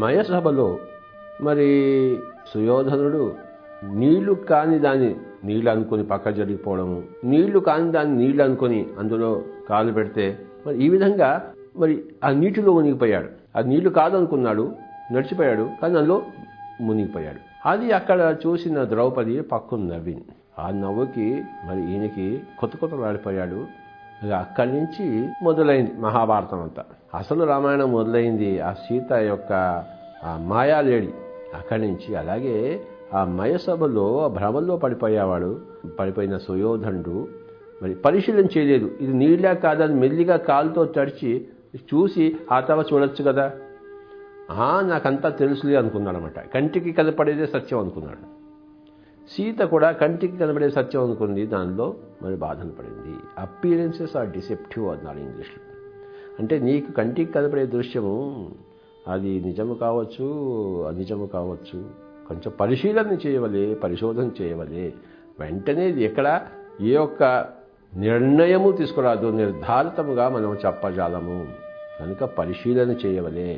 మయసభలో మరి సుయోధనుడు నీళ్లు కాని దాన్ని నీళ్ళు అనుకుని పక్క జరిగిపోవడము, నీళ్లు కాని దాన్ని నీళ్ళు అనుకుని అందులో కాలు పెడితే మరి ఈ విధంగా మరి ఆ నీటిలో మునిగిపోయాడు. అది నీళ్లు కాదనుకున్నాడు, నడిచిపోయాడు, కానీ అందులో మునిగిపోయాడు. అది అక్కడ చూసిన ద్రౌపది పక్కన నవ్వింది. ఆ నవ్వుకి మరి ఈయనకి కొత్తలాడిపోయాడు. అక్కడి నుంచి మొదలైంది మహాభారతం అంతా. అసలు రామాయణం మొదలైంది ఆ సీత యొక్క ఆ మాయాలేడి అక్కడి నుంచి. అలాగే ఆ మయసభలో భ్రమల్లో పడిపోయిన సుయోధనుడు మరి పరిశీలన చేయలేదు. ఇది నీళ్ళ కాదని మెల్లిగా కాలుతో తడిచి చూసి ఆ తర్వాత చూడొచ్చు కదా, నాకంతా తెలుసులే అనుకున్నాడు అనమాట. కంటికి కనపడేదే సత్యం అనుకున్నాడు. సీత కూడా కంటికి కనబడే సత్యం అనుకుంది, దానిలో మరి బాధలు పడింది. అపియరెన్సెస్ ఆర్ డిసెప్టివ్ అన్నాడు ఇంగ్లీష్లో. అంటే నీకు కంటికి కనబడే దృశ్యము అది నిజము కావచ్చు, అనిజము కావచ్చు. కొంచెం పరిశీలన చేయవలే, పరిశోధన చేయవలే. వెంటనే ఎక్కడ ఏ ఒక్క నిర్ణయము తీసుకురాదు, నిర్ధారితముగా మనం చెప్పజాలము. కనుక పరిశీలన చేయవలే.